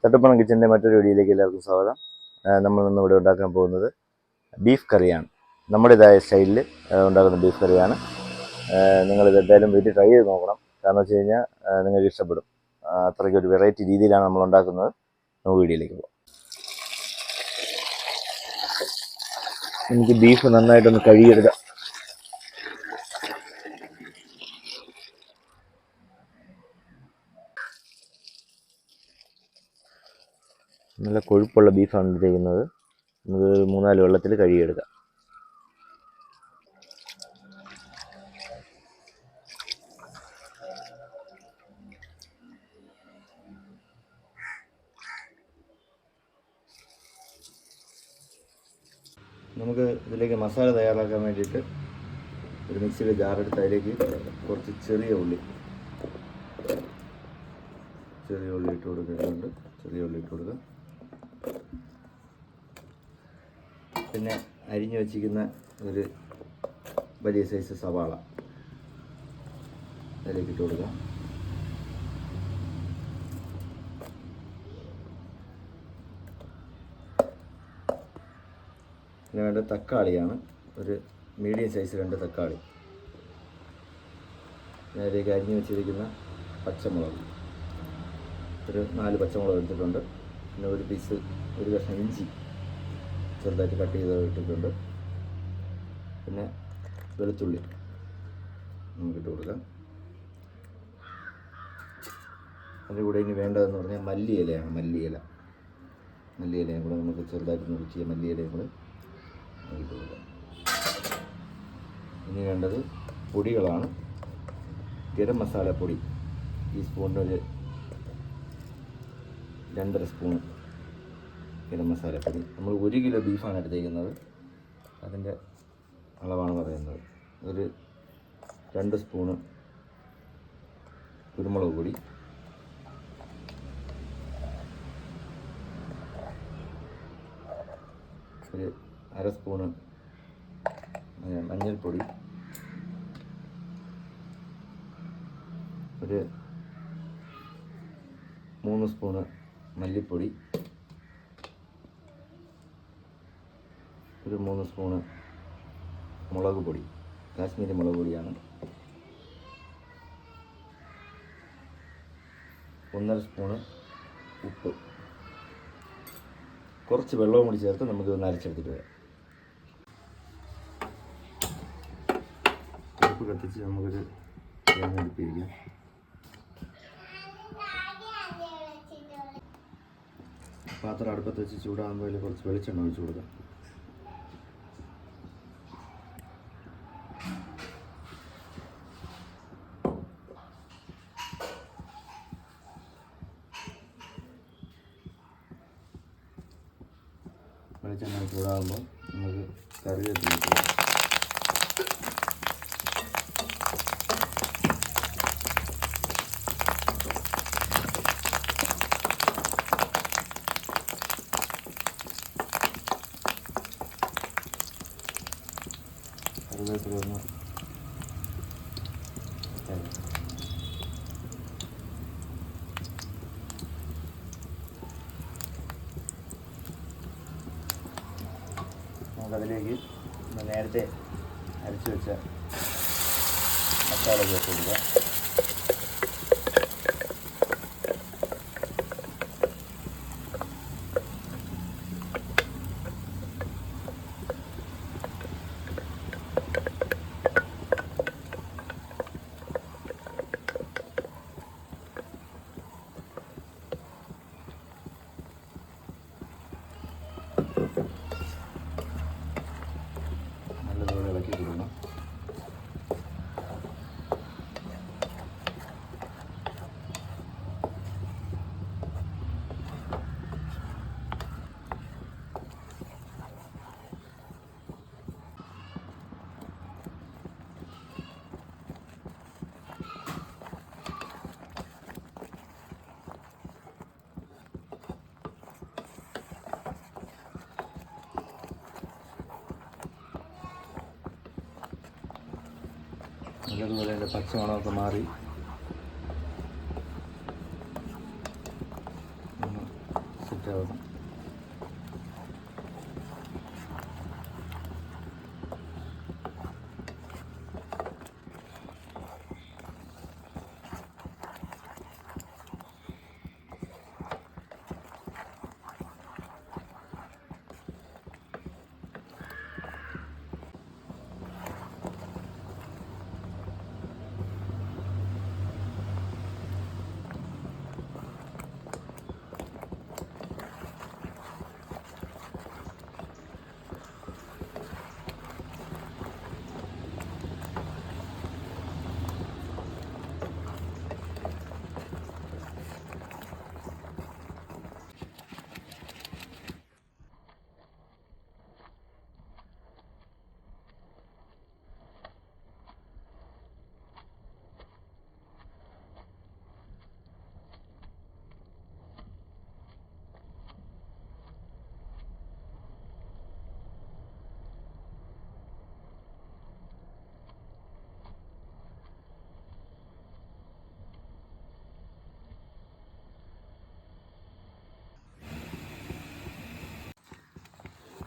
തട്ടുപ്പണം കിച്ചൻ്റെ മറ്റൊരു വീഡിയോയിലേക്ക് എല്ലാവർക്കും സ്വാഗതം. നമ്മൾ ഇന്ന് ഇവിടെ ഉണ്ടാക്കാൻ പോകുന്നത് ബീഫ് കറിയാണ്. നമ്മുടേതായ സ്റ്റൈലിൽ ഉണ്ടാക്കുന്ന ബീഫ് കറിയാണ്. നിങ്ങളിത് എന്തായാലും വീട്ടിൽ ട്രൈ ചെയ്ത് നോക്കണം. കാരണം വെച്ച് കഴിഞ്ഞാൽ നിങ്ങൾക്ക് ഇഷ്ടപ്പെടും. അത്രയ്ക്കൊരു വെറൈറ്റി രീതിയിലാണ് നമ്മൾ ഉണ്ടാക്കുന്നത്. നമുക്ക് വീഡിയോയിലേക്ക് പോകാം. എനിക്ക് ബീഫ് നന്നായിട്ടൊന്ന് കഴുകിയെടുക്കാം. നല്ല കൊഴുപ്പുള്ള ബീഫാണ് എടുത്തിരിക്കുന്നത്. നമുക്ക് 3-4 വെള്ളത്തിൽ കഴുകിയെടുക്കാം. നമുക്ക് ഇതിലേക്ക് മസാല തയ്യാറാക്കാൻ വേണ്ടിയിട്ട് ഒരു മിക്സിയുടെ ജാറെടുത്ത് അതിലേക്ക് കുറച്ച് ചെറിയ ഉള്ളി ഇട്ട് കൊടുക്കുന്നുണ്ട്. ചെറിയ ഉള്ളി ഇട്ട് കൊടുക്കുക. പിന്നെ അരിഞ്ഞു വച്ചിരിക്കുന്ന ഒരു വലിയ സൈസ് സവാള അതിലേക്ക് ഇട്ട് കൊടുക്കുക. പിന്നെ വേണ്ട തക്കാളിയാണ്, ഒരു മീഡിയം സൈസ് 2 തക്കാളി. അതിലേക്ക് അരിഞ്ഞു വെച്ചിരിക്കുന്ന പച്ചമുളക്, ഒരു 4 പച്ചമുളക് എടുത്തിട്ടുണ്ട്. പിന്നെ ഒരു കഷ്ണം ഇഞ്ചി ചെറുതായിട്ട് കട്ട് ചെയ്ത് ഇട്ടിട്ടുണ്ട്. പിന്നെ വെളുത്തുള്ളി നമുക്കിട്ട് കൊടുക്കാം. അതിൻ്റെ കൂടെ ഇനി വേണ്ടതെന്ന് പറഞ്ഞാൽ മല്ലിയിലയാണ്. മല്ലിയിലയും കൂടെ നമുക്ക് ചെറുതായിട്ട് നുറുക്കിയ മല്ലിയിലയും കൂടെ ഇട്ട് കൊടുക്കാം. ഇനി വേണ്ടത് പൊടികളാണ്. ഗരം മസാലപ്പൊടി ഈ സ്പൂണിന് ഒരു 2.5 സ്പൂൺ ഗരം മസാലപ്പൊടി. നമ്മൾ 1 കിലോ ബീഫാണ് എടുത്തേക്കുന്നത്, അതിൻ്റെ അളവാണ് പറയുന്നത്. ഒരു 2 സ്പൂണ് കുരുമുളക് പൊടി, ഒരു 1/2 സ്പൂണ് മഞ്ഞൾപ്പൊടി, ഒരു 3 സ്പൂണ് മല്ലിപ്പൊടി, ഒരു 3 സ്പൂണ് മുളക് പൊടി, കാശ്മീരി മുളക് പൊടിയാണ്, 1.5 സ്പൂണ് ഉപ്പ്, കുറച്ച് വെള്ളവും കൂടി ചേർത്ത് നമുക്ക് ഒന്ന് അരച്ചെടുത്തിട്ട് വരാം. ഉപ്പ് കത്തിച്ച് നമുക്കൊരു തേങ്ങ എടുപ്പിരിക്കാം. പാത്രം അടുപ്പത്ത് വെച്ച് ചൂടാകുമ്പോൾ അതിൽ കുറച്ച് വെളിച്ചെണ്ണ ഒഴിച്ച് കൊടുക്കാം. വെളിച്ചെണ്ണ ചൂടാകുമ്പോൾ നമുക്ക് കറിവേപ്പില ഇട്ട് കൊടുക്കാം. കറിവേപ്പില ഒന്ന് നമുക്കതിലേക്ക് നേരത്തെ അരച്ച് വെച്ച മസാല ചേർത്ത് കൊടുക്കുക. നല്ലതുപോലെ ഇളക്കി കൊടുക്കണം. നല്ലതുപോലെ അതിൻ്റെ പച്ചമണമൊക്കെ മാറി സെറ്റാകുന്നു.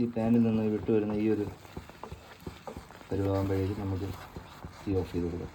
ഈ പാനിൽ നിന്ന് വിട്ടു വരുന്ന ഈ ഒരു പരുവാകുമ്പോഴേക്കും നമുക്ക് തീ ഓഫ് ചെയ്ത് കൊടുക്കാം.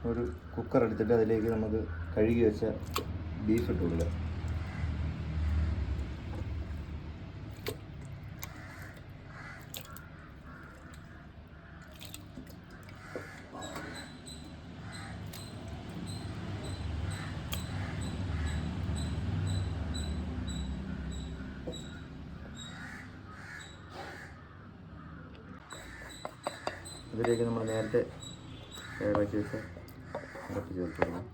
ഒരു കുക്കർ എടുത്തിട്ട് അതിലേക്ക് നമുക്ക് കഴുകി വെച്ച ബീഫ് ഇട്ട് കൊടുക്കാം. ഇതിലേക്ക് നമ്മൾ നേരത്തെ തയ്യാറാക്കി വെച്ച അരപ്പ് ചേർത്ത് കൊടുക്കാം.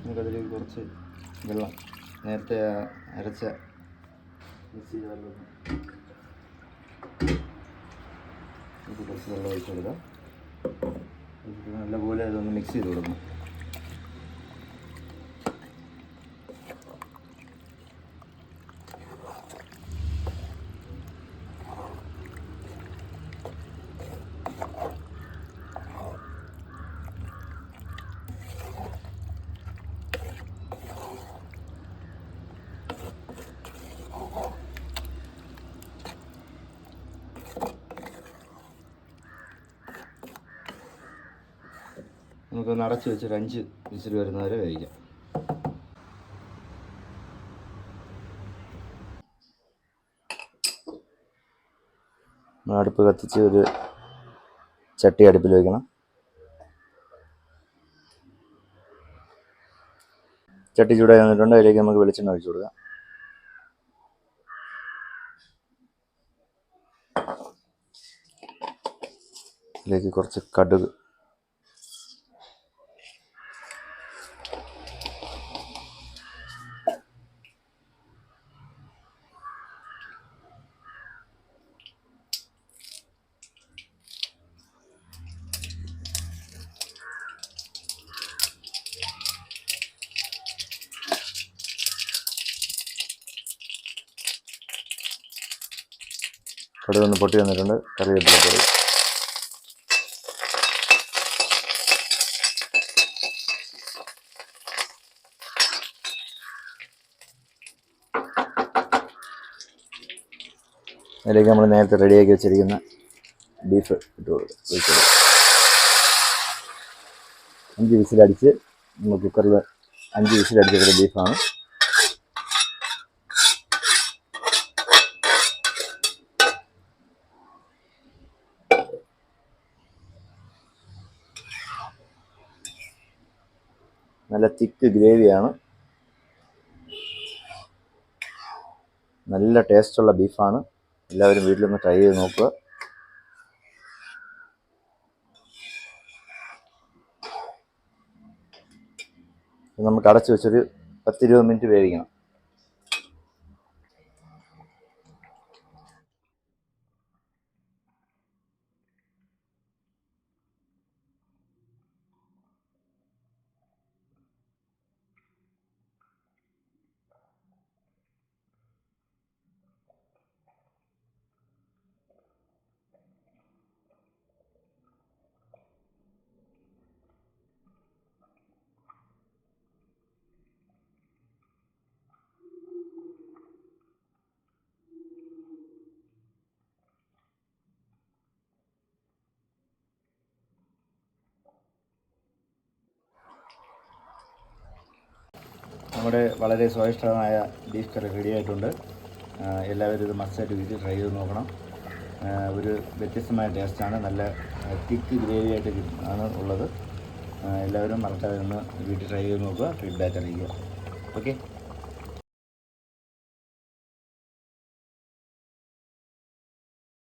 നമുക്കതിലേക്ക് കുറച്ച് വെള്ളം, നേരത്തെ അരച്ച മിക്സി ജാറിലൊന്ന് കുറച്ച് വെള്ളം ഒഴിച്ച് കൊടുക്കാം. നല്ലപോലെ അതൊന്ന് മിക്സ് ചെയ്ത് കൊടുക്കണം. നമുക്കൊന്ന് അടച്ച് വെച്ച് 5 വിസിൽ വരുന്നവരെ വേവിക്കാം. അടുപ്പ് കത്തിച്ച് ഒരു ചട്ടി അടുപ്പിൽ വയ്ക്കണം. ചട്ടി ചൂടായി വന്നിട്ടുണ്ട്. അതിലേക്ക് നമുക്ക് വെളിച്ചെണ്ണ ഒഴിച്ചു കൊടുക്കാം. അതിലേക്ക് കുറച്ച് കടുക്, കടുക് ഒന്ന് പൊട്ടി വന്നിട്ടുണ്ട്. കറിവേപ്പില പൊടി, അതിലേക്ക് നമ്മൾ നേരത്തെ റെഡിയാക്കി വെച്ചിരിക്കുന്ന ബീഫ് ഇട്ട് കൊടുക്കുക. 5 വിസിലടിച്ച് നമ്മൾ കുക്കറിൽ 5 വിസിലടിച്ചെടുത്ത ബീഫാണ്. നല്ല തിക്ക് ഗ്രേവിയാണ്. നല്ല ടേസ്റ്റുള്ള ബീഫാണ്. എല്ലാവരും വീട്ടിലൊന്ന് ട്രൈ ചെയ്ത് നോക്കുക. നമുക്ക് അടച്ചു വെച്ചൊരു 10-20 മിനിറ്റ് വേവിക്കണം. നമ്മുടെ വളരെ സ്വാദിഷ്ടമായ ബീഫ് കറി റെഡി ആയിട്ടുണ്ട്. എല്ലാവരും ഇത് മസ്റ്റായിട്ട് വീട്ടിൽ ട്രൈ ചെയ്ത് നോക്കണം. ഒരു വ്യത്യസ്തമായ ടേസ്റ്റാണ്. നല്ല തിക്ക് ഗ്രേവി ആയിട്ട് ആണ് ഉള്ളത്. എല്ലാവരും മറക്കാതെ ഒന്ന് വീട്ടിൽ ട്രൈ ചെയ്ത് നോക്കുക, ഫീഡ്ബാക്ക് അറിയിക്കുക. ഓക്കെ.